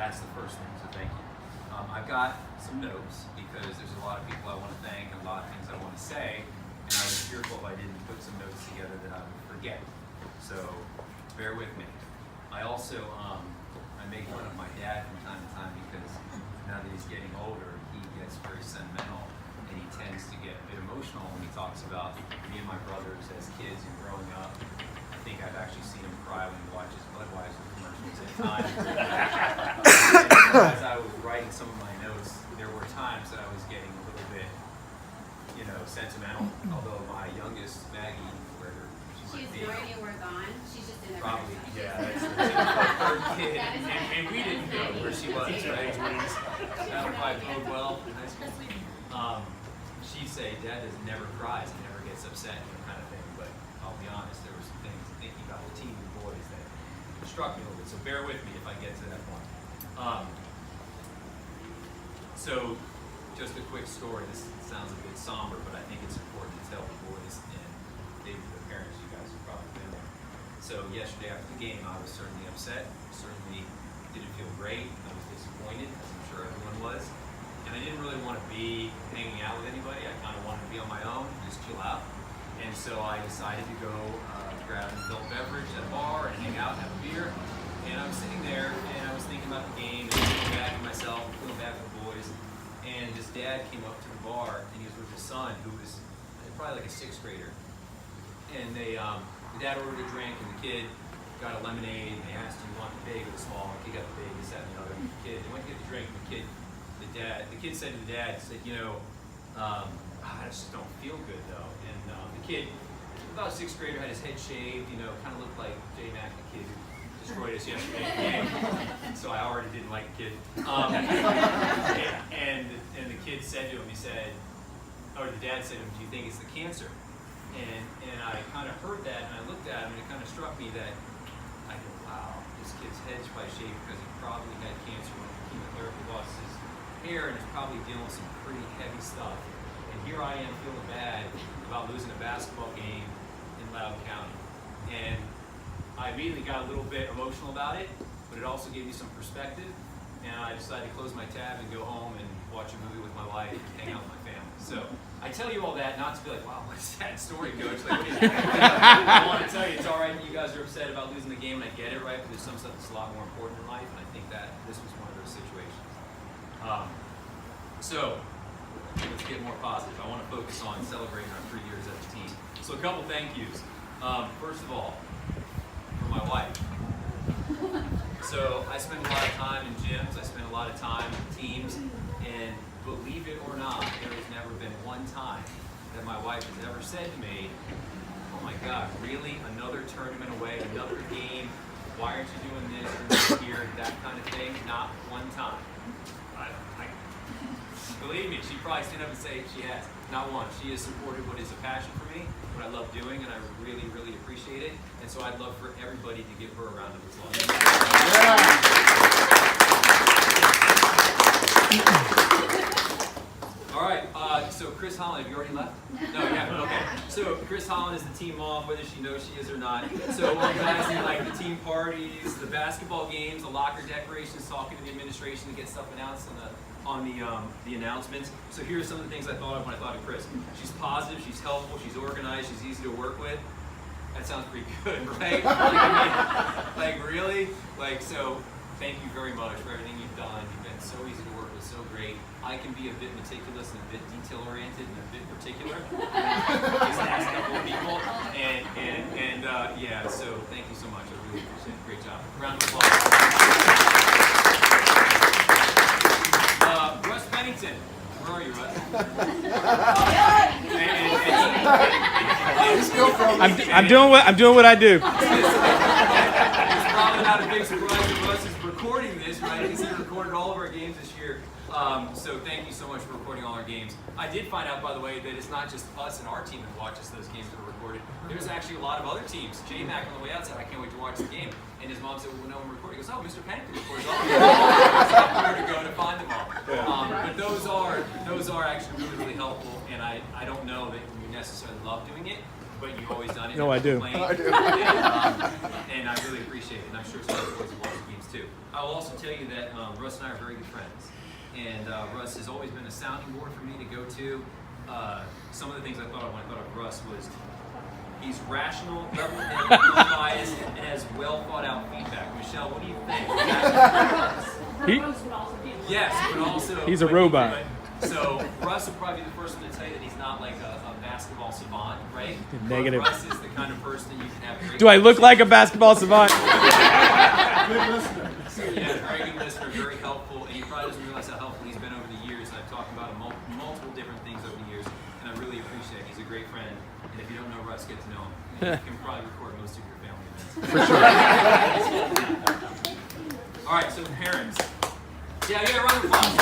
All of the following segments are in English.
that's the first thing, so thank you. I've got some notes because there's a lot of people I want to thank and a lot of things I want to say, and I was fearful if I didn't put some notes together that I would forget. So bear with me. I also, I make fun of my dad from time to time because now that he's getting older, he gets very sentimental and he tends to get a bit emotional when he talks about me and my brothers as kids and growing up. I think I've actually seen him cry when he watches Budweiser commercials at times. As I was writing some of my notes, there were times that I was getting a little bit, sentimental. Although my youngest, Maggie, she's knowing you were gone. She's just in the probably, room. yeah, that's the third kid, and we didn't know where she was, right? That would probably bode well in high school. She'd say, Dad never cries, he never gets upset, kind of thing. But I'll be honest, there were some things thinking about the team and boys that struck me a little bit. So bear with me if I get to that point. So just a quick story. This sounds a bit somber, but I think it's important to tell the boys and maybe the parents. You guys have probably been there. So yesterday after the game, I was certainly upset. Certainly didn't feel great. I was disappointed, as I'm sure everyone was. And I didn't really want to be hanging out with anybody. I kind of wanted to be on my own, just chill out. And so I decided to go grab an adult beverage at a bar and hang out and have a beer. And I was sitting there and I was thinking about the game and feeling bad for myself, feeling bad for the boys. And his dad came up to the bar and he was with his son, who was probably like a sixth grader. And the dad ordered a drink and the kid got a lemonade and they asked him, you want the big or the small? The kid got the big, this, that, and the other. They went to get the drink and the kid said to the dad, I just don't feel good though. And the kid, about a sixth grader, had his head shaved, kind of looked like J Mac, the kid who destroyed us yesterday in the game. So I already didn't like the kid. And the kid said to him, the dad said to him, do you think it's the cancer? And I kind of heard that and I looked at him and it kind of struck me that I go, wow, this kid's head's probably shaved because he probably had cancer when chemotherapy lost his hair and is probably dealing with some pretty heavy stuff. And here I am feeling bad about losing a basketball game in Loudoun County. And I immediately got a little bit emotional about it, but it also gave me some perspective. And I decided to close my tab and go home and watch a movie with my wife and hang out with my family. So I tell you all that not to be like, wow, what a sad story, Coach. Like, I want to tell you, it's all right that you guys are upset about losing the game, and I get it, right? But there's some stuff that's a lot more important in life, and I think that this was one of those situations. So let's get more positive. I want to focus on celebrating our 3 years as a team. So a couple thank yous. First of all, for my wife. So I spend a lot of time in gyms, I spend a lot of time with teams, and believe it or not, there has never been one time that my wife has ever said to me, oh my God, really? Another tournament away, another game? Why aren't you doing this or not here? That kind of thing. Not one time. Believe me, she probably stand up and say she has. Not one. She has supported what is a passion for me, what I love doing, and I really, really appreciate it. And so I'd love for everybody to give her a round of applause. All right, so Chris Holland, have you already left? No, you haven't, okay. So Chris Holland is the team mom, whether she knows she is or not. So organizing like the team parties, the basketball games, the locker decorations, talking to the administration to get stuff announced on the announcements. So here's some of the things I thought of when I thought of Chris. She's positive, she's helpful, she's organized, she's easy to work with. That sounds pretty good, right? Like really? So thank you very much for everything you've done. You've been so easy to work with, so great. I can be a bit meticulous and a bit detail-oriented and a bit particular. Just ask a couple of people. And yeah, so thank you so much. I really appreciate it. Great job. Round of applause. Russ Bennington. Where are you, Russ? I'm doing what I do. It's probably not a big surprise that Russ is recording this, right? Because he recorded all of our games this year. So thank you so much for recording all our games. I did find out, by the way, that it's not just us and our team that watches those games that are recorded. There's actually a lot of other teams. J Mac on the way out said, I can't wait to watch the game. And his mom said, well, no one recording. He goes, oh, Mr. Pennington records all of them. Where to go to find them all. But those are actually really, really helpful. And I don't know that you necessarily love doing it, but you've always done it. No, I do. And I really appreciate it. And I'm sure some of the boys who watch the games too. I will also tell you that Russ and I are very good friends. And Russ has always been a sounding board for me to go to. Some of the things I thought of when I thought of Russ was he's rational, level-headed, unbiased, and has well thought out feedback. Michelle, what do you think? Yes, but also He's a robot. So Russ would probably be the first one to tell you that he's not like a basketball savant, right? Negative. But Russ is the kind of person that you can have a great Do I look like a basketball savant? Good listener. Yeah, very good listener, very helpful, and he probably doesn't realize how helpful he's been over the years. I've talked about him multiple different things over the years, and I really appreciate it. He's a great friend, and if you don't know Russ, get to know him. And you can probably record most of your family events. For sure. All right, so parents. Yeah, you got a round of applause.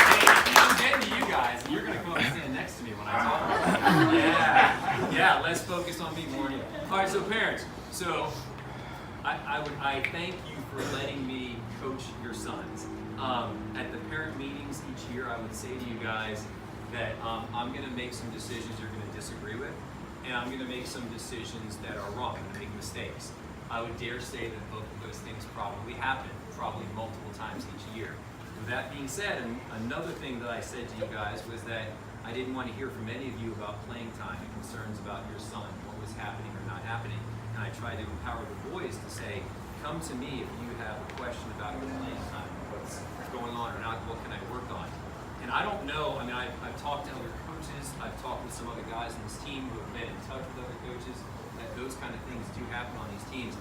Hey, I'm getting to you guys, and you're going to come up and stand next to me when I talk. Yeah, less focused on me, more on you. All right, so parents, so I thank you for letting me coach your sons. At the parent meetings each year, I would say to you guys that I'm going to make some decisions you're going to disagree with, and I'm going to make some decisions that are wrong. I'm going to make mistakes. I would dare say that both of those things probably happen, probably multiple times each year. With that being said, another thing that I said to you guys was that I didn't want to hear from any of you about playing time and concerns about your son, what was happening or not happening. And I tried to empower the boys to say, come to me if you have a question about your playing time, what's going on or not, what can I work on? And I don't know, I mean, I've talked to other coaches, I've talked with some other guys on this team who have been in touch with other coaches, that those kind of things do happen on these teams.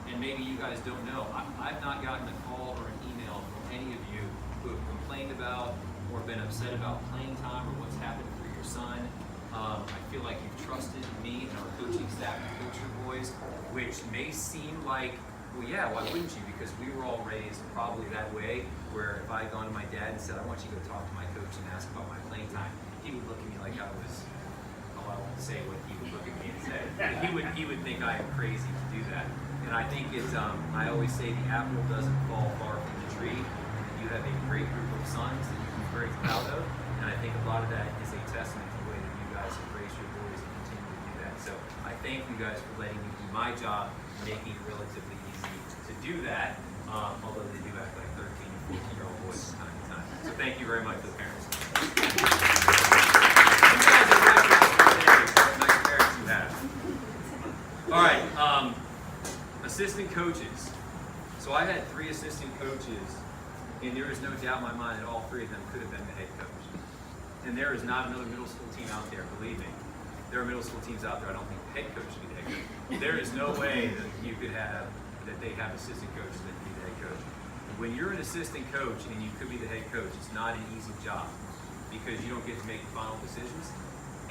And maybe you guys don't know, I've not gotten a call or an email from any of you who have complained about or been upset about playing time or what's happened for your son. I feel like you've trusted me and our coaching staff to coach your boys, which may seem like, well, yeah, why wouldn't you? Because we were all raised probably that way, where if I had gone to my dad and said, I want you to go talk to my coach and ask about my playing time, he would look at me like I was, oh, I won't say what he would look at me and say. He would think I am crazy to do that. And I think it's, I always say the apple doesn't fall far from the tree. You have a great group of sons that you can be very proud of. And I think a lot of that is a testament to the way that you guys have raised your boys and continue to do that. So I thank you guys for letting me do my job, making it relatively easy to do that, although they do act like 13 and 14-year-old boys from time to time. So thank you very much to the parents. You guys are what nice parents you have. All right, assistant coaches. So I had 3 assistant coaches, and there is no doubt in my mind that all 3 of them could have been the head coach. And there is not another middle school team out there, believe me. There are middle school teams out there, I don't think the head coach should be the head coach. There is no way that you could have, that they have assistant coaches that can be the head coach. When you're an assistant coach and you could be the head coach, it's not an easy job because you don't get to make the final decisions.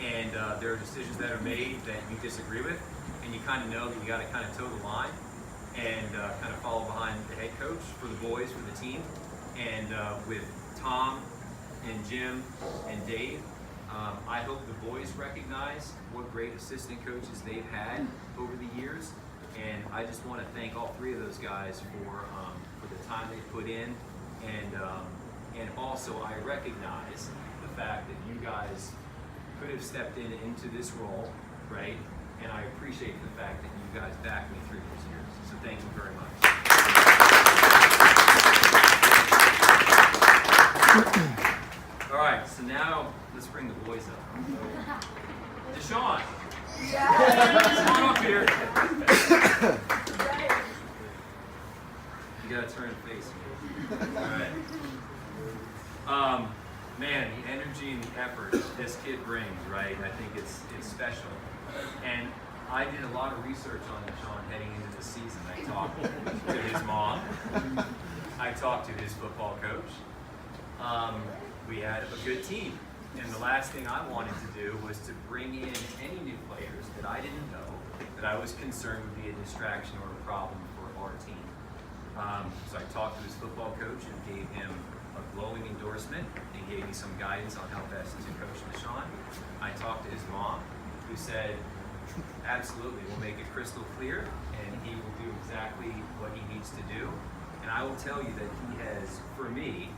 And there are decisions that are made that you disagree with, and you kind of know that you got to kind of toe the line and kind of follow behind the head coach for the boys, for the team. And with Tom and Jim and Dave, I hope the boys recognize what great assistant coaches they've had over the years. And I just want to thank all 3 of those guys for the time they put in. And also I recognize the fact that you guys could have stepped into this role, right? And I appreciate the fact that you guys backed me through those years. So thank you very much. All right, so now let's bring the boys up. Deshaun. Come on up here. You gotta turn and face me. All right. Man, the energy and the effort this kid brings, right? I think it's special. And I did a lot of research on Deshaun heading into this season. I talked to his mom. I talked to his football coach. We had a good team. And the last thing I wanted to do was to bring in any new players that I didn't know, that I was concerned would be a distraction or a problem for our team. So I talked to his football coach and gave him a glowing endorsement and gave me some guidance on how best to coach Deshaun. I talked to his mom, who said, absolutely, we'll make it crystal clear, and he will do exactly what he needs to do. And I will tell you that he has, for me,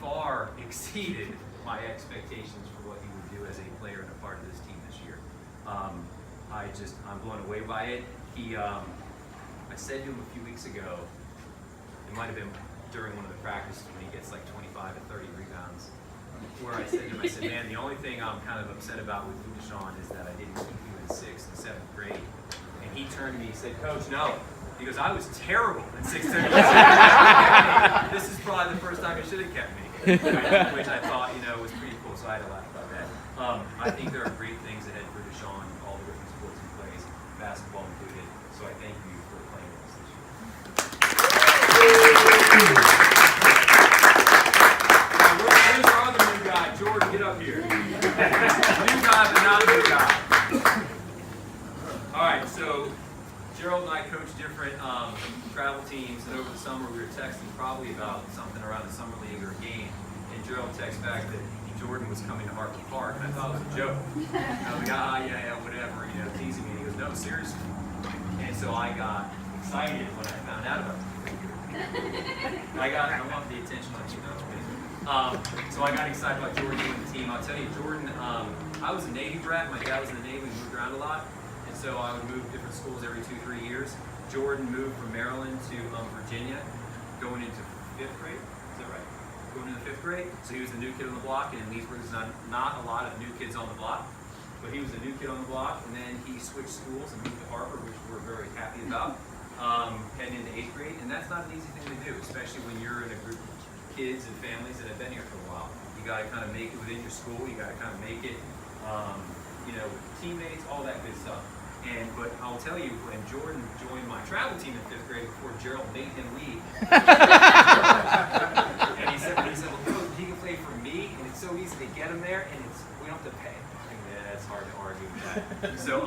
far exceeded my expectations for what he would do as a player and a part of this team this year. I'm blown away by it. I said to him a few weeks ago, it might have been during one of the practices when he gets like 25 to 30 rebounds, where I said to him, I said, man, the only thing I'm kind of upset about with Deshaun is that I didn't keep you in 6th and 7th grade. And he turned to me and said, Coach, no. He goes, I was terrible in 6th and 7th. This is probably the first time you should have kept me, which I thought, was pretty cool. So I had to laugh about that. I think there are great things ahead for Deshaun, all the different sports he plays, basketball included. So I thank you for playing with us this year. Where's our other new guy? Jordan, get up here. New guy, but not a new guy. All right, so Gerald and I coach different travel teams, and over the summer we were texting probably about something around the summer league or a game, and Gerald texted back that Jordan was coming to Harper Park, and I thought it was a joke. I was like, yeah, whatever, teasing me. And he goes, no, seriously. And so I got excited when I found out about it. I want the attention on you, so I got excited about Jordan doing the team. I'll tell you, Jordan, I was a Navy brat. My dad was in the Navy. We moved around a lot. And so I would move different schools every 2-3 years. Jordan moved from Maryland to Virginia, going into 5th grade. Is that right? Going into 5th grade. So he was the new kid on the block. And in Leesburg, there's not a lot of new kids on the block. But he was the new kid on the block. And then he switched schools and moved to Harper, which we're very happy about, heading into 8th grade. And that's not an easy thing to do, especially when you're in a group of kids and families that have been here for a while. You got to kind of make it within your school. You got to kind of make it, with teammates, all that good stuff. But I'll tell you, when Jordan joined my travel team in 5th grade before Gerald made him leave, and he said, well, Coach, he can play for me, and it's so easy to get him there, and we don't have to pay. Yeah, it's hard to argue with that. So,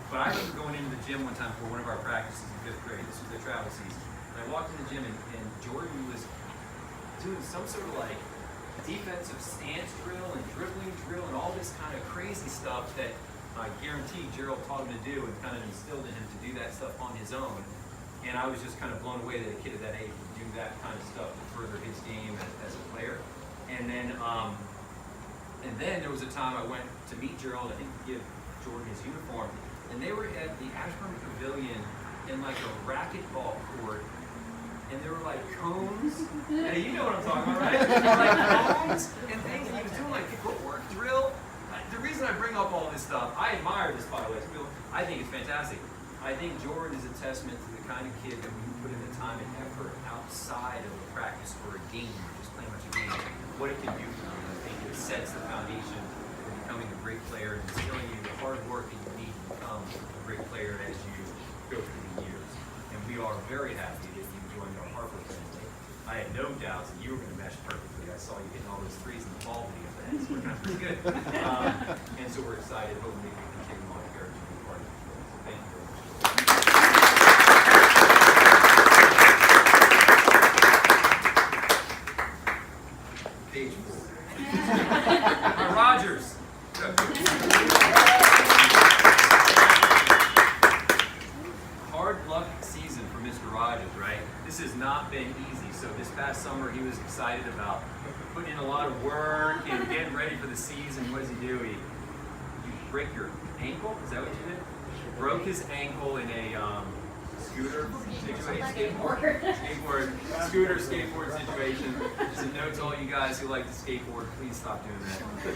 but I remember going into the gym one time for one of our practices in 5th grade. This was the travel season. And I walked in the gym, and Jordan was doing some sort of like defensive stance drill and dribbling drill and all this kind of crazy stuff that I guarantee Gerald taught him to do and kind of instilled in him to do that stuff on his own. And I was just kind of blown away that a kid at that age would do that kind of stuff to further his game as a player. And then there was a time I went to meet Gerald, I think to give Jordan his uniform, and they were at the Ashburn Pavilion in like a racquetball court, and there were like cones, and you know what I'm talking about, right? Like cones and things, and he was doing like footwork drill. The reason I bring up all this stuff, I admire this, by the way. I think it's fantastic. I think Jordan is a testament to the kind of kid that when you put in the time and effort outside of a practice or a game, or just playing a bunch of games, what it can do for you. I think it sets the foundation for becoming a great player and instilling you the hard work that you need to become a great player as you go through the years. And we are very happy that you joined our Harper family. I had no doubts that you were going to mesh perfectly. I saw you hitting all those threes in the ball video. It's working out pretty good. And so we're excited, hoping we can continue on here to be part of it. So thank you very much. Page 4. Rogers. Hard luck season for Mr. Rogers, right? This has not been easy. So this past summer, he was excited about putting in a lot of work and getting ready for the season. What does he do? You break your ankle? Is that what you did? Broke his ankle in a scooter situation, skateboard situation. Just a note to all you guys who like to skateboard, please stop doing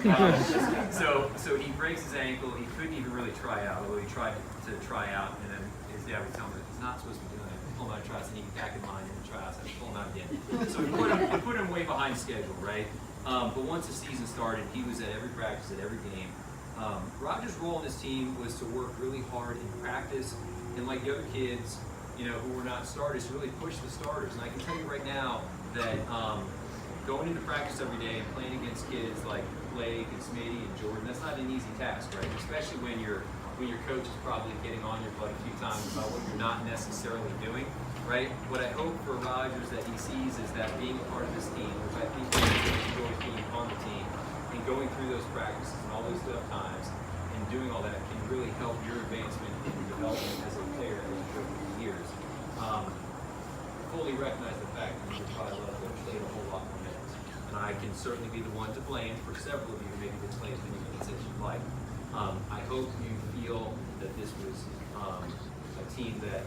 that. So he breaks his ankle. He couldn't even really try out, although he tried to try out, and then his dad would tell him that he's not supposed to be doing that. Pull him out of tryouts, and he get back in line and tryouts, and pull him out again. So we put him way behind schedule, right? But once the season started, he was at every practice, at every game. Roger's role in this team was to work really hard in practice, and like the other kids, who were not starters, to really push the starters. And I can tell you right now that going into practice every day and playing against kids like Blake and Smitty and Jordan, that's not an easy task, right? Especially when your coach is probably getting on your butt a few times about what you're not necessarily doing, right? What I hope for Rogers that he sees is that being a part of this team, which I think he enjoys being on the team, and going through those practices and all those tough times and doing all that can really help your advancement and development as a player as you go through the years. Fully recognize the fact that you probably love to play a whole lot more minutes. And I can certainly be the one to blame for several of you who maybe didn't play as many minutes as you'd like. I hope you feel that this was a a team that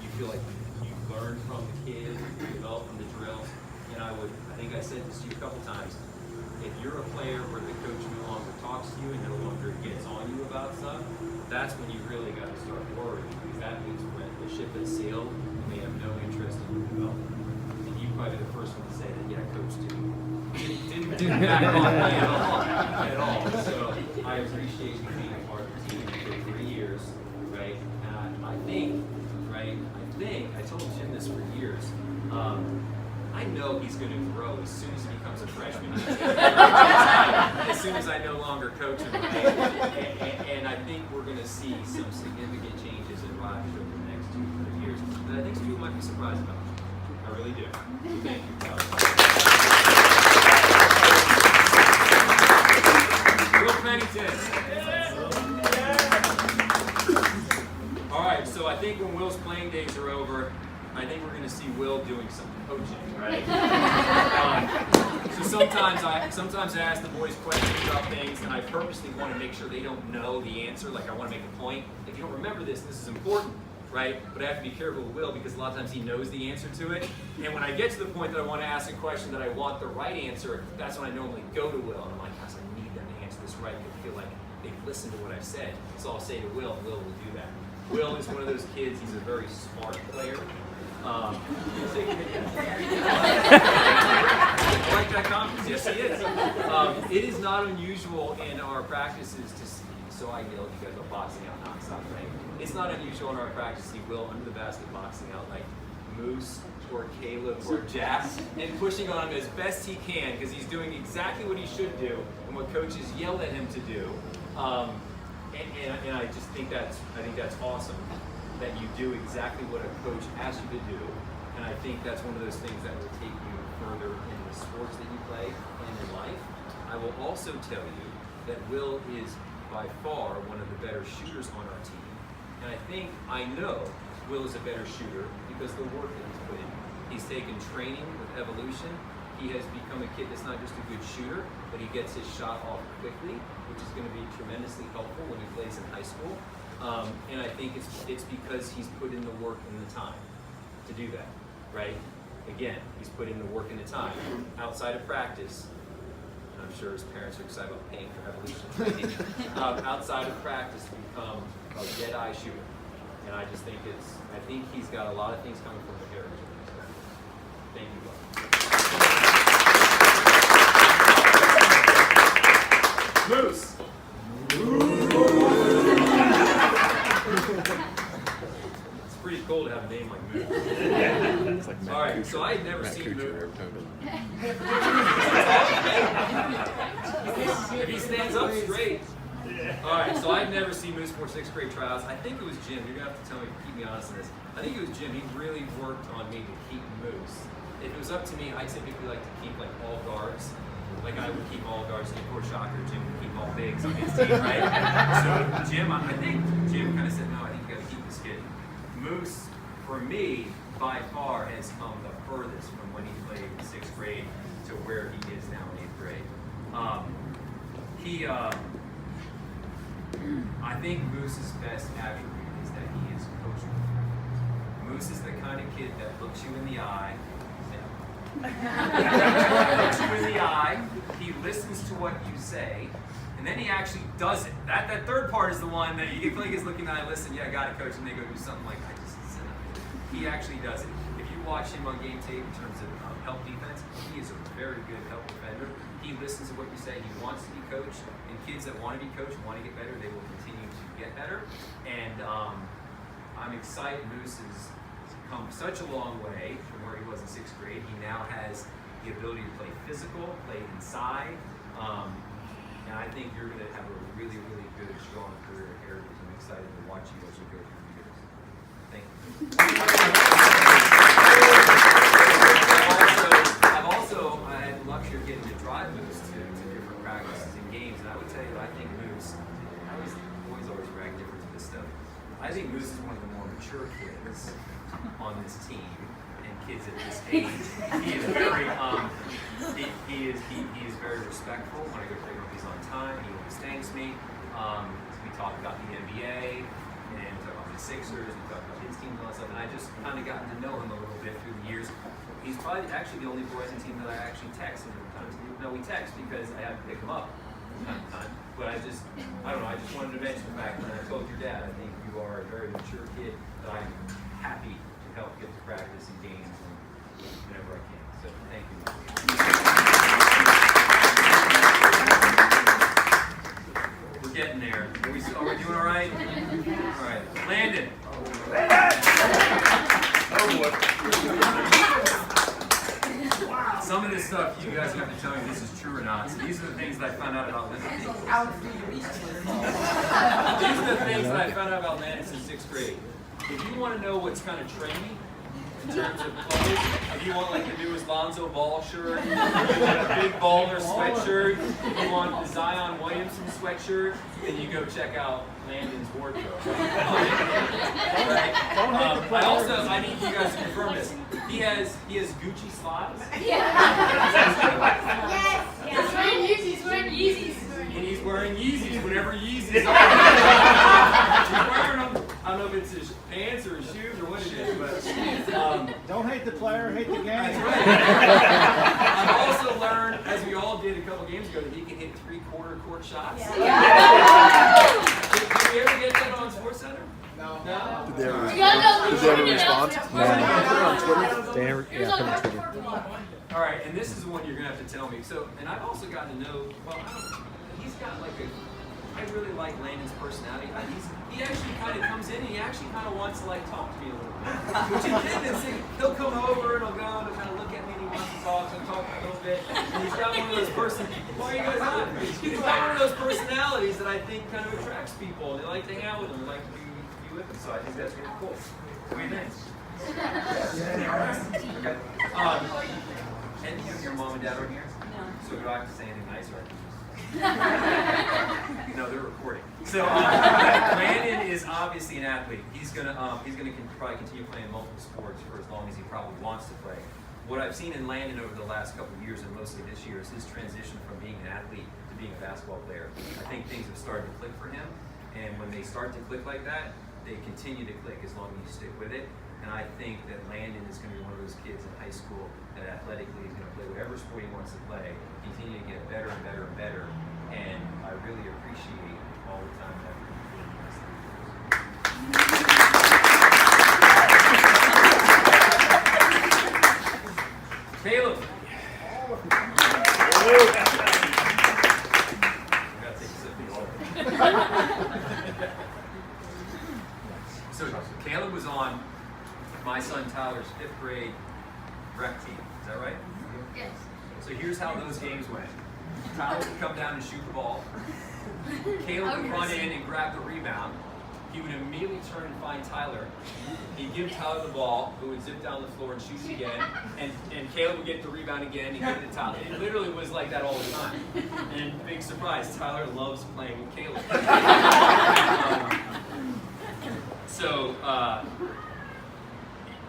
you feel like you learn from the kids, you develop from the drills. And I think I said this to you a couple times. If you're a player where the coach no longer talks to you and no longer gets on you about stuff, that's when you really got to start worrying, because that means when the ship has sailed and they have no interest in your development. And you probably be the first one to say that, yeah, coach didn't back on me at all. So I appreciate you being a part of the team for 3 years, right? And I think, I told Jim this for years. I know he's going to grow as soon as he becomes a freshman. As soon as I no longer coach him. And I think we're going to see some significant changes in Rogers over the next 2 years. And I think some people might be surprised about it. I really do. Thank you, Will Pennington. All right, so I think when Will's playing days are over, I think we're going to see Will doing some coaching, right? So sometimes I ask the boys questions about things, and I purposely want to make sure they don't know the answer. Like, I want to make a point. If you don't remember this is important, right? But I have to be careful with Will, because a lot of times he knows the answer to it. And when I get to the point that I want to ask a question that I want the right answer, that's when I normally go to Will. And I'm like, gosh, I need them to answer this right. They feel like they've listened to what I've said. So I'll say to Will, and Will will do that. Will is one of those kids, he's a very smart player. I like that confidence. Yes, he is. It is not unusual in our practices to see, so I yelled you guys about boxing out nonstop, right? It's not unusual in our practice to see Will under the basket boxing out like Moose or Caleb or Jack and pushing on him as best he can, because he's doing exactly what he should do and what coaches yell at him to do. And I just think that's awesome, that you do exactly what a coach asks you to do. And I think that's one of those things that will take you further in the sports that you play and in life. I will also tell you that Will is by far one of the better shooters on our team. And I know Will is a better shooter because of the work that he's put in. He's taken training with evolution. He has become a kid that's not just a good shooter, but he gets his shot off quickly, which is going to be tremendously helpful when he plays in high school. And I think it's because he's put in the work and the time to do that, right? Again, he's put in the work and the time. Outside of practice, and I'm sure his parents are excited about paying for evolution. Outside of practice, to become a dead-eye shooter. And I just think he's got a lot of things coming from the heritage. Thank you, Bob. Moose. It's pretty cool to have a name like Moose. It's like All right, so I had never seen Moose. If he stands up straight. All right, so I've never seen Moose for 6th grade trials. I think it was Jim. You're gonna have to tell me, keep me honest on this. I think it was Jim. He really worked on me to keep Moose. If it was up to me, I typically like to keep like all guards. Like I would keep all guards. Poor shocker, Jim would keep all bigs on his team, right? So Jim, I think Jim kind of said, no, I think you got to keep this kid. Moose, for me, by far has come the furthest from when he played 6th grade to where he is now in 8th grade. I think Moose's best attribute is that he is coachable. Moose is the kind of kid that looks you in the eye. Looks you in the eye. He listens to what you say, and then he actually does it. That third part is the one that you feel like he's looking at. Listen, yeah, I got it, coach, and they go do something like I just said. He actually does it. If you watch him on game tape in terms of help defense, he is a very good help defender. He listens to what you say. He wants to be coached, and kids that want to be coached, want to get better, they will continue to get better. And I'm excited. Moose has come such a long way from where he was in 6th grade. He now has the ability to play physical, play inside, and I think you're going to have a really, really good, strong career at Heritage. I'm excited to watch you as you go through the years. Thank you. I had the luxury of getting to drive Moose to different practices and games, and I would tell you, I think Moose, boys always react different to this stuff. I think Moose is one of the more mature kids on this team, and kids at this age. He is very he is very respectful. When I go play rugby, he's on time. He always thanks me. We talk about the NBA and talk about the Sixers, we talked about his teams and all that stuff, and I just kind of gotten to know him a little bit through the years. He's probably actually the only Boise team that I actually text. And no, we text because I have to pick him up from time to time. But I don't know, I just wanted to mention the fact that I told your dad, I think you are a very mature kid that I'm happy to help get to practice and games and whenever I can. So thank you. We're getting there. Are we doing all right? All right. Landon. Oh boy. Some of this stuff you guys have to tell me if this is true or not. So these are the things that I found out about Landon. These are the things that I found out about Landon since 6th grade. If you want to know what's kind of trendy in terms of clothes, if you want like the newest Lonzo Ball shirt, if you want a big baller sweatshirt, if you want the Zion Williamson sweatshirt, then you go check out Landon's wardrobe. Right? I need you guys to confirm this. He has Gucci slides. Yes. He's wearing Yeezys. And he's wearing Yeezys whenever Yeezys are. He's wearing them. I don't know if it's his pants or his shoes or what it is, but Don't hate the player, hate the game. that's right. I've also learned, as we all did a couple games ago, that he can hit 3/4 court shots. Did we ever get that on SportsCenter? No. Did they ever respond? All right, and this is the one you're gonna have to tell me. So, and I've also gotten to know. Well, he's got like a. I really like Landon's personality. He actually kind of comes in and he actually kind of wants to like talk to me a little bit. Which is interesting. He'll come over and he'll go and he'll kind of look at me and he wants to talk. So I'm talking a little bit. And he's got one of those Why are you guys not? He's got one of those personalities that I think kind of attracts people. They like to hang out with him. They like to be with him. So I think that's really cool. What do you think? Okay. And your mom and dad are here? No. So do I have to say anything nice or? No, they're recording. So Landon is obviously an athlete. He's gonna probably continue playing multiple sports for as long as he probably wants to play. What I've seen in Landon over the last couple of years, and mostly this year, is his transition from being an athlete to being a basketball player. I think things have started to click for him, and when they start to click like that, they continue to click as long as you stick with it. And I think that Landon is going to be one of those kids in high school that athletically is going to play whatever sport he wants to play, continue to get better and better and better. And I really appreciate all the time and effort you put in this. Caleb. I gotta take a sip of So Caleb was on my son Tyler's 5th grade rec team. Is that right? Yes. So here's how those games went. Tyler would come down and shoot the ball. Caleb would run in and grab the rebound. He would immediately turn and find Tyler. He'd give Tyler the ball, who would zip down the floor and shoot again. And Caleb would get the rebound again and give it to Tyler. It literally was like that all the time. And big surprise, Tyler loves playing with Caleb.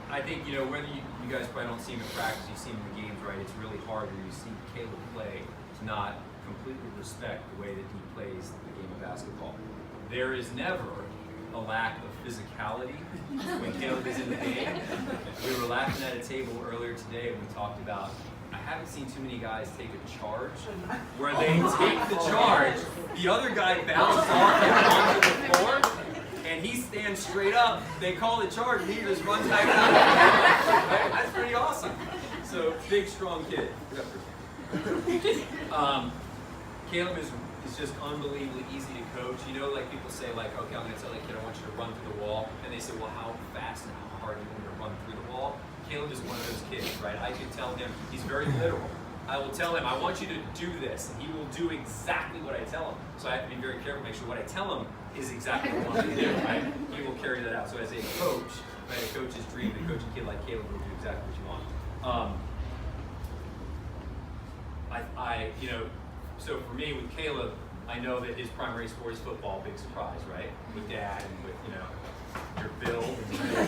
I think, whether you guys probably don't see him in practice, you see him in the games, right? It's really hard when you see Caleb play to not completely respect the way that he plays the game of basketball. There is never a lack of physicality when Caleb is in the game. We were laughing at a table earlier today and we talked about, I haven't seen too many guys take a charge where they take the charge, the other guy bounces off and onto the floor, and he stands straight up, they call the charge, and he just runs back out. Right? That's pretty awesome. So, big, strong kid. Caleb is just unbelievably easy to coach. Like people say, okay, I'm going to tell that kid I want you to run through the wall, and they say, well, how fast and how hard are you going to run through the wall? Caleb is one of those kids, right? I can tell him, he's very literal. I will tell him, I want you to do this, and he will do exactly what I tell him. So I have to be very careful, make sure what I tell him is exactly what I want him to do, right? He will carry that out. So as a coach, right, a coach's dream, to coach a kid like Caleb will do exactly what you want. So for me, with Caleb, I know that his primary sport is football, big surprise, right? With dad and with, your build and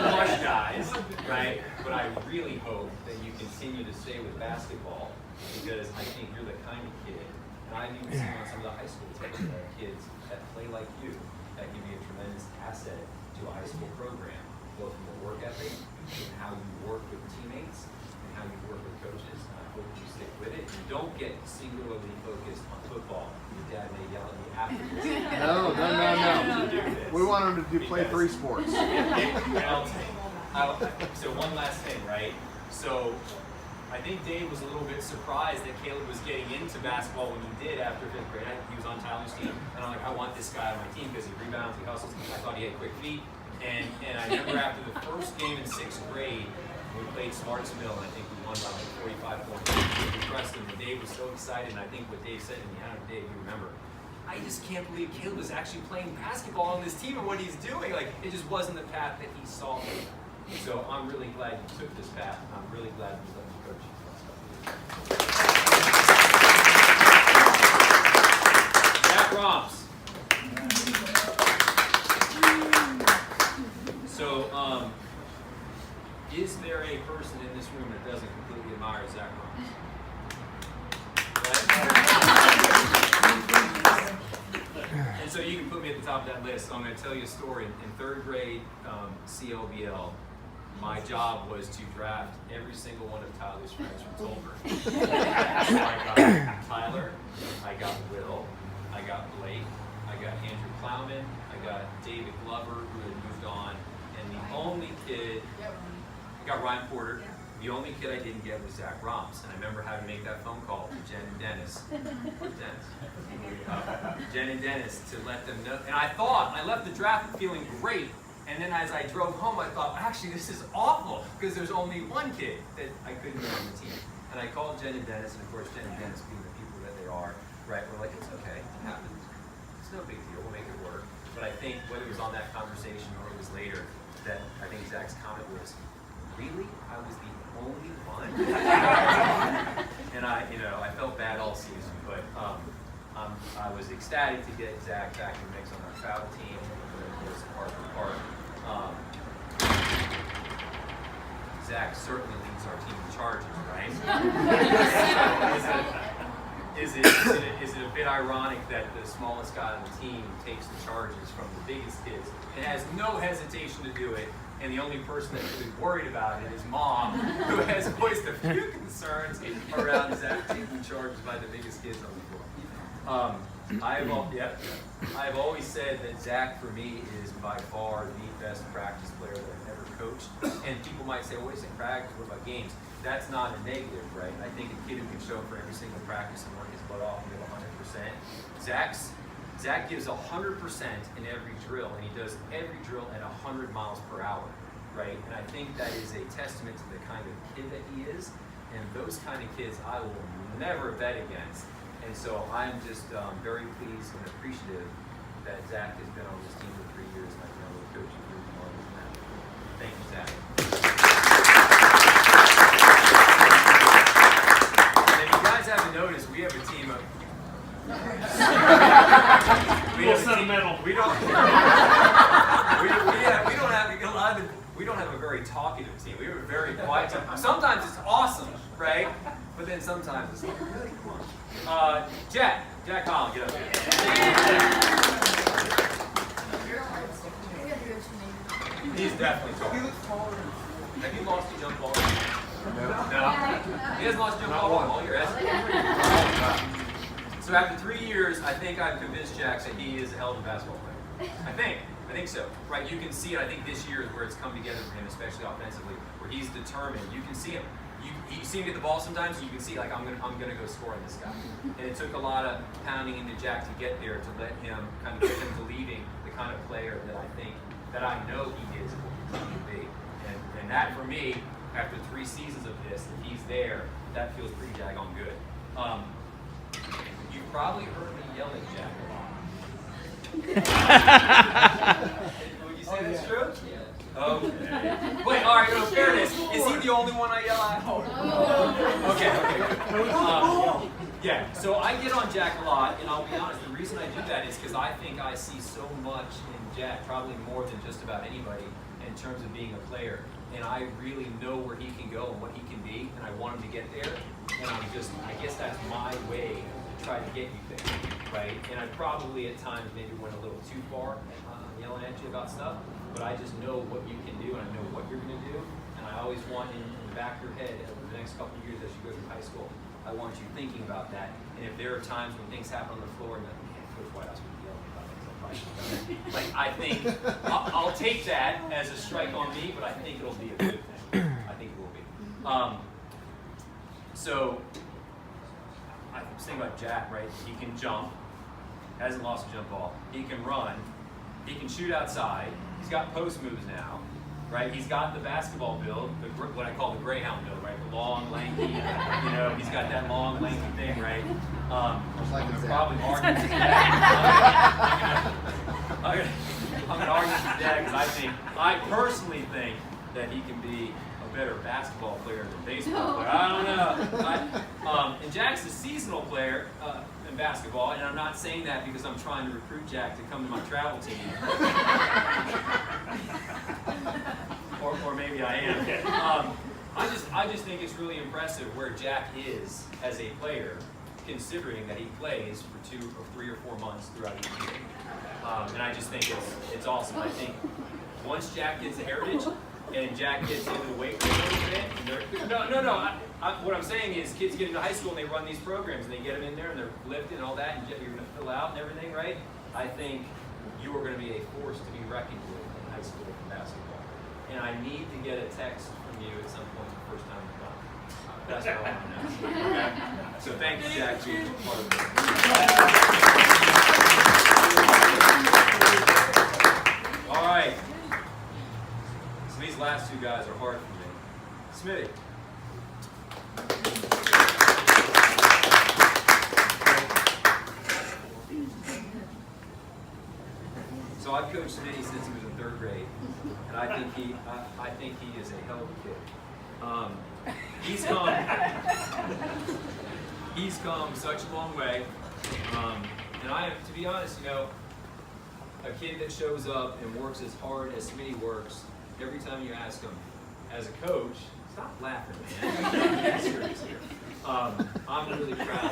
plush guys, right? But I really hope that you continue to stay with basketball because I think you're the kind of kid, and I've even seen on some of the high school teams, kids that play like you, that can be a tremendous asset to to a high school program, both from a work ethic and how you work with teammates and how you work with coaches. And I hope you stick with it. And don't get singularly focused on football. Your dad may yell at me after this. No. We want him to play 3 sports. So one last thing, right? So I think Dave was a little bit surprised that Caleb was getting into basketball when he did after 5th grade. He was on Tyler's team, and I'm like, I want this guy on my team because he rebounds, he hustles. I thought he had quick feet, and I remember after the first game in 6th grade, we played Smartsville, and I think we won by like 45 points. We pressed him, and Dave was so excited. And I think what Dave said, and I don't know, Dave, you remember, I just can't believe Caleb is actually playing basketball on this team and what he's doing. Like, it just wasn't the path that he saw. So I'm really glad you took this path, and I'm really glad you let me coach you. Zach Romps. So, is there a person in this room that doesn't completely admire Zach Romps? Right? And so you can put me at the top of that list. So I'm going to tell you a story. In 3rd grade CLBL, my job was to draft every single one of Tyler's friends from Tolbert. So I got Tyler, I got Will, I got Blake, I got Andrew Plowman, I got David Glover, who had moved on, and the only kid, I got Ryan Porter. The only kid I didn't get was Zach Romps, and I remember having to make that phone call to Jen and Dennis. Jen and Dennis to let them know. And I thought, I left the draft feeling great, and then as I drove home, I thought, actually, this is awful, because there's only one kid that I couldn't get on the team. And I called Jen and Dennis, and of course, Jen and Dennis being the people that they are, right, we're like, it's okay, it happens. It's no big deal, we'll make it work. But I think whether it was on that conversation or it was later, that I think Zach's comment was, really? I was the only one? And I felt bad all season, but I was ecstatic to get Zach back in the mix on our travel team, and of course, Harper. Zach certainly leads our team in charges, right? Is it a bit ironic that the smallest guy on the team takes the charges from the biggest kids and has no hesitation to do it? And the only person that's really worried about it is Mom, who has voiced a few concerns around Zach taking charges by the biggest kids on the floor. I've always said that Zach, for me, is by far the best practice player that I've ever coached. And people might say, well, what is it practice? What about games? That's not a negative, right? I think a kid who can show up for every single practice and work his butt off and give 100%. Zach gives 100% in every drill, and he does every drill at 100 miles per hour, right? And I think that is a testament to the kind of kid that he is, and those kind of kids I will never bet against. And so I'm just very pleased and appreciative that Zach has been on this team for 3 years, and I've been able to coach him really more than that. Thank you, Zach. And if you guys haven't noticed, we have a team of we don't have a very talkative team. We have a very quiet team. Sometimes it's awesome, right? But then sometimes it's like, really, come on. Jack Colin, get up here. He's definitely tall. He looks taller. Have you lost your jump ball? No. He hasn't lost your jump ball all year, has he? So after 3 years, I think I've convinced Jack that he is a hell of a basketball player. I think so. Right? You can see it. I think this year is where it's come together for him, especially offensively, where he's determined. You can see him. You see him get the ball sometimes, and you can see, like, I'm gonna go score on this guy. And it took a lot of pounding into Jack to get there, to let him kind of get him believing the kind of player that I know he is and will continue to be. And that, for me, after 3 seasons of this, if he's there, that feels pretty daggone good. You've probably heard me yell at Jack a lot. Would you say that's true? Yeah. Okay. Wait, all right, no, fairness. Is he the only one I yell at? Okay. Yeah, so I get on Jack a lot, and I'll be honest, the reason I do that is because I think I see so much in Jack, probably more than just about anybody, in terms of being a player. And I really know where he can go and what he can be, and I want him to get there. And I guess that's my way to try to get you there, right? And I probably at times maybe went a little too far yelling at you about stuff. but I just know what you can do and I know what you're going to do. And I always want in the back of your head over the next couple of years as you go through high school, I want you thinking about that. And if there are times when things happen on the floor and man, Coach Whitehouse would yell about it, like I think I'll take that as a strike on me, but I think it'll be a good thing. I think it will be. So I was thinking about Jack, right? He can jump, hasn't lost a jump ball. He can run. He can shoot outside. He's got post moves now, right? He's got the basketball build, what I call the Greyhound build, right? The long, lanky, he's got that long, lanky thing, right? I'm probably arguing with his dad. I'm going to argue with his dad because I personally think that he can be a better basketball player than baseball player. I don't know. And Jack's a seasonal player in basketball, and I'm not saying that because I'm trying to recruit Jack to come to my travel team. or maybe I am. I just think it's really impressive where Jack is as a player, considering that he plays for 2 or 3 or 4 months throughout each year. And I just think it's awesome. I think once Jack gets the heritage and Jack gets into the weight room a little bit, no. What I'm saying is kids get into high school and they run these programs and they get them in there and they're lifting and all that and you're going to fill out and everything, right? I think you are going to be a force to be reckoned with in high school for basketball. And I need to get a text from you at some point the first time you come. That's what I want to know. Okay? So thank you, Jack, for being part of it. All right. So these last 2 guys are hard for me. Smitty. So I've coached Smitty since he was in 3rd grade, and I think he is a hell of a kid. He's come such a long way, and I am, to be honest, a kid that shows up and works as hard as Smitty works. Every time you ask him, as a coach, stop laughing, man. Serious here. I'm really proud.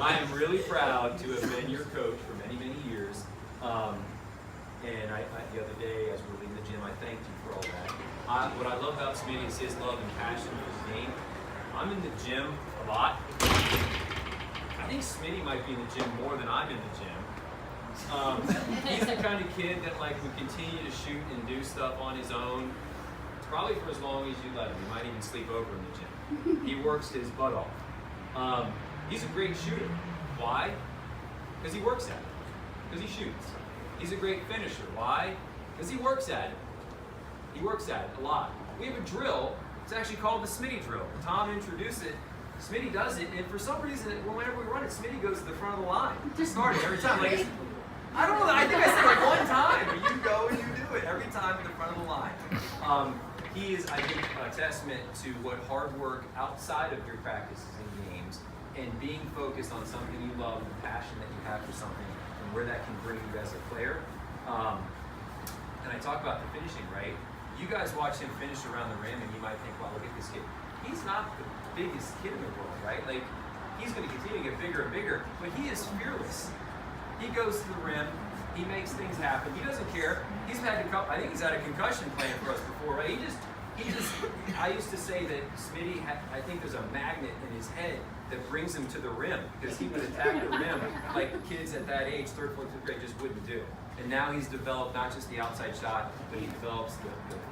I am really proud to have been your coach for many, many years. And the other day, as we were leaving the gym, I thanked you for all that. What I love about Smitty is his love and passion for his game. I'm in the gym a lot. I think Smitty might be in the gym more than I'm in the gym. He's the kind of kid that would continue to shoot and do stuff on his own, probably for as long as you let him. He might even sleep over in the gym. He works his butt off. He's a great shooter. Why? Because he works at it. Because he shoots. He's a great finisher. Why? Because he works at it. He works at it a lot. We have a drill. It's actually called the Smitty drill. Tom introduced it. Smitty does it, and for some reason, whenever we run it, Smitty goes to the front of the line. Just start it every time. I don't know. I think I said it one time, but you go and you do it every time at the front of the line. He is, I think, a testament to what hard work outside of your practices and games and being focused on something you love and the passion that you have for something and where that can bring you as a player. And I talk about the finishing, right? You guys watch him finish around the rim and you might think, wow, look at this kid. He's not the biggest kid in the world, right? He's going to continue to get bigger and bigger, but he is fearless. He goes to the rim. He makes things happen. He doesn't care. I think he's had a concussion plan for us before, right? I used to say that Smitty I think there's a magnet in his head that brings him to the rim because he would attack the rim like kids at that age, 3rd, 4th, 5th grade, just wouldn't do. And now he's developed not just the outside shot, but he develops the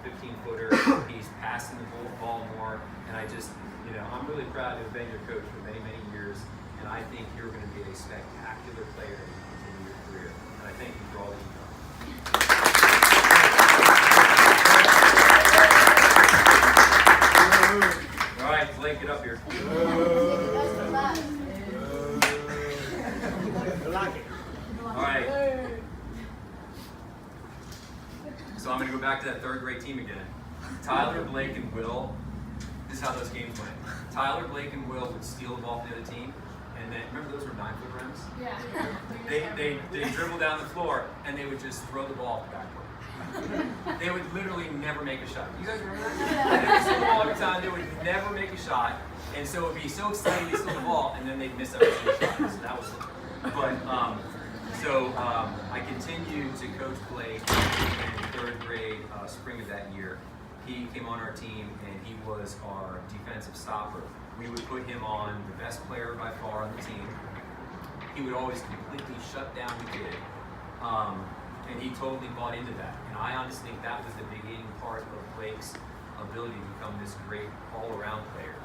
15-footer. He's passing the ball more. And I'm really proud to have been your coach for many, many years. And I think you're going to be a spectacular player as you continue your career. And I thank you for all that you've done. All right, Blake, get up here. All right. So I'm going to go back to that 3rd grade team again. Tyler, Blake, and Will. This is how those games went. Tyler, Blake, and Will would steal the ball from the other team. And then, remember those were 9-foot rims? Yeah. They dribble down the floor and they would just throw the ball backward. They would literally never make a shot. You guys remember that? They would steal the ball every time. They would never make a shot. And so it would be so exciting to steal the ball and then they'd miss every single shot. So that was it. But So I continued to coach Blake in third grade, spring of that year. He came on our team and he was our defensive stopper. We would put him on the best player by far on the team. He would always completely shut down the kid. And he totally bought into that. And I honestly think that was the beginning part of Blake's ability to become this great all-around player.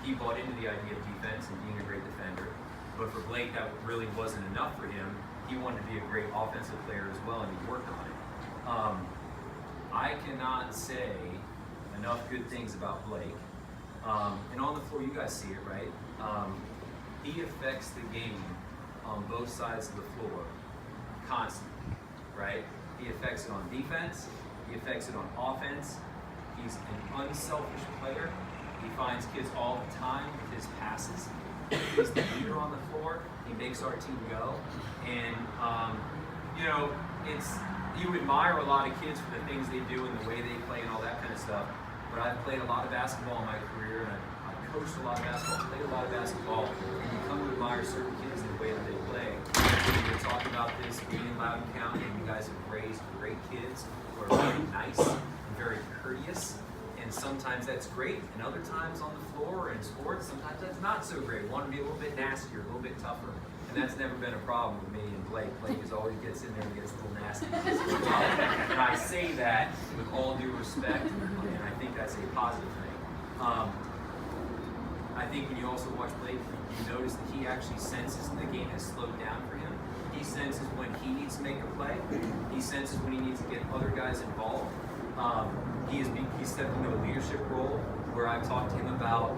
He bought into the idea of defense and being a great defender. But for Blake, that really wasn't enough for him. He wanted to be a great offensive player as well, and he worked on it. I cannot say enough good things about Blake. And on the floor, you guys see it, right? He affects the game on both sides of the floor constantly, right? He affects it on defense. He affects it on offense. He's an unselfish player. He finds kids all the time with his passes. He's the leader on the floor. He makes our team go. And, you know, you admire a lot of kids for the things they do and the way they play and all that kind of stuff. But I've played a lot of basketball in my career, and I've coached a lot of basketball, played a lot of basketball, and you come to admire certain kids and the way that they play. We were talking about this being in Loudoun County, and you guys have raised great kids who are very nice and very courteous. And sometimes that's great, and other times on the floor or in sports, sometimes that's not so great. Want to be a little bit nastier, a little bit tougher, and that's never been a problem with me and Blake. Blake always gets in there and gets a little nasty. And I say that with all due respect, and I think that's a positive thing. I think when you also watch Blake, you notice that he actually senses the game has slowed down for him. He senses when he needs to make a play. He senses when he needs to get other guys involved. He's stepped into a leadership role where I've talked to him about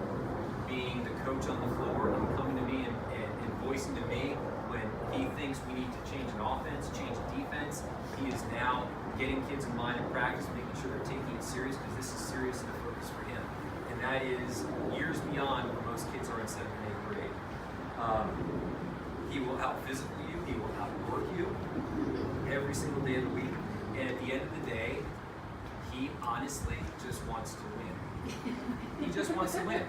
being the coach on the floor and coming to me and voicing to me when he thinks we need to change an offense, change a defense. He is now getting kids in line in practice, making sure they're taking it serious because this is serious and a focus for him. And that is years beyond where most kids are in 7th and 8th grade. He will out-physical you. He will outwork you every single day of the week. And at the end of the day, he honestly just wants to win. He just wants to win.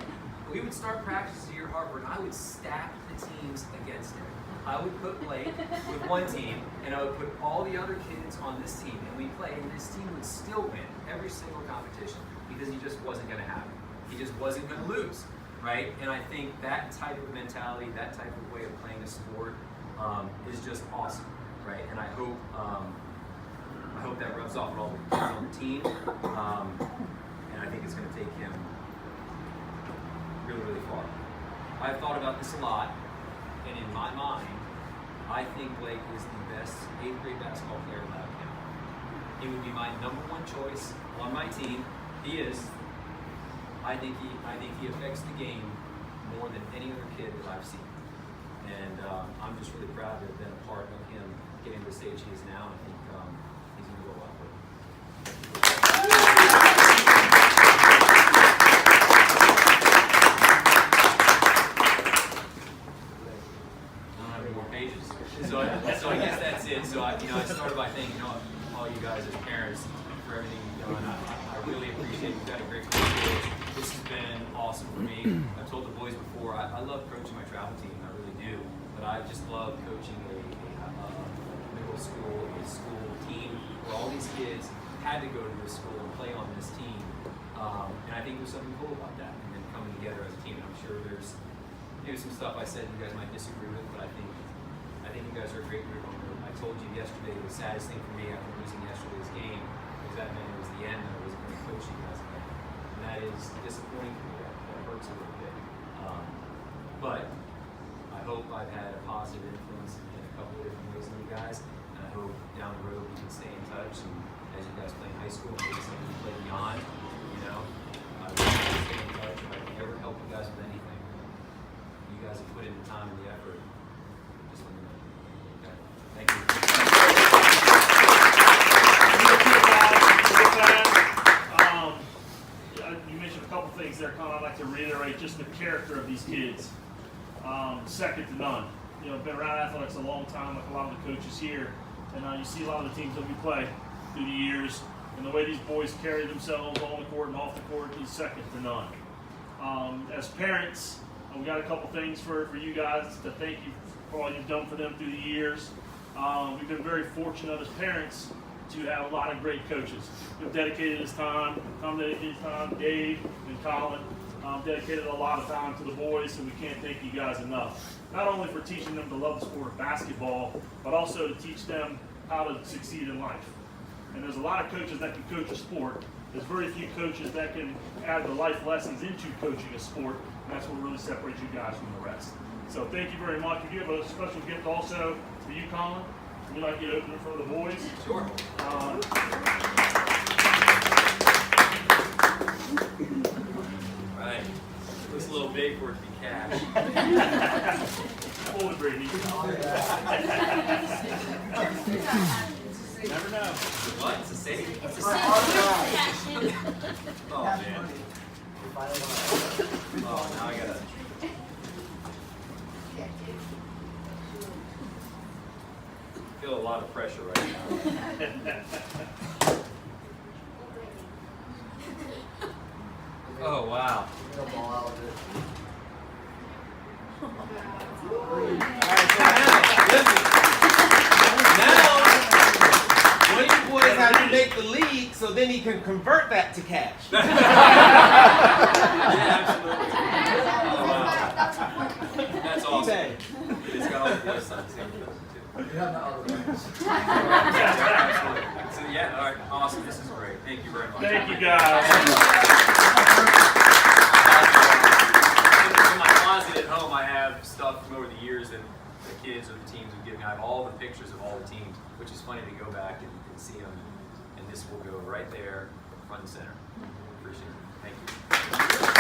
We would start practice here at Harper, and I would stack the teams against him. I would put Blake with one team, and I would put all the other kids on this team, and we'd play, and this team would still win every single competition because he just wasn't going to have it. He just wasn't going to lose, right? And I think that type of mentality, that type of way of playing a sport is just awesome, right? And I hope that rubs off on all the kids on the team, and I think it's going to take him really, really far. I've thought about this a lot, and in my mind, I think Blake is the best 8th grade basketball player in Loudoun County. He would be my number one choice on my team. He is. I think he affects the game more than any other kid that I've seen, and I'm just really proud to have been a part of him getting to the stage he is now. I think he's going to go a lot further. So I guess that's it. So I started by thanking all you guys as parents for everything you've done. I really appreciate it. You've got a great coach. This has been awesome for me. I've told the boys before, I love coaching my travel team. I really do. But I just love coaching a middle school, a school team where all these kids had to go to this school and play on this team. And I think there's something cool about that, and then coming together as a team. And I'm sure there's maybe some stuff I said you guys might disagree with, but I think you guys are a great group. I told you yesterday the saddest thing for me after losing yesterday's game was that meant it was the end and I wasn't going to coach you guys again. And that is disappointing for me. That hurts a little bit. But I hope I've had a positive influence in a couple of different ways on you guys. And I hope down the road we can stay in touch. And as you guys play in high school, maybe some of you play beyond, I would love to stay in touch. If I can ever help you guys with anything, you guys have put in the time and the effort. Just let me know. Okay. Thank you. You mentioned a couple things there, Colin. I'd like to reiterate just the character of these kids. Second to none. Been around athletics a long time, like a lot of the coaches here, and you see a lot of the teams that we play through the years, and the way these boys carry themselves on the court and off the court is second to none. As parents, we got a couple things for you guys to thank you for all you've done for them through the years. We've been very fortunate as parents to have a lot of great coaches who've dedicated his time. Dave and Colin dedicated a lot of time to the boys, and we can't thank you guys enough. Not only for teaching them to love the sport of basketball, but also to teach them how to succeed in life. And there's a lot of coaches that can coach a sport. There's very few coaches that can add the life lessons into coaching a sport, and that's what really separates you guys from the rest. So thank you very much. We do have a special gift also for you, Colin. We'd like you to open it for the boys. Sure. Right. It looks a little big for it to be cash. Hold it, Brittany. Never know. What? It's a safe? It's a passion. Oh, man. Oh, now I gotta. Feel a lot of pressure right now. Oh, wow. Now, one of you boys have to make the league so then he can convert that to cash. Yeah, absolutely. Oh, wow. That's awesome. It's got all the boys on the same too. So yeah, all right, awesome. This is great. Thank you very much. Thank you, guys. In my closet at home, I have stuff from over the years that the kids or the teams have given me. I have all the pictures of all the teams, which is funny to go back and see them. And this will go right there, front and center. Appreciate it. Thank you.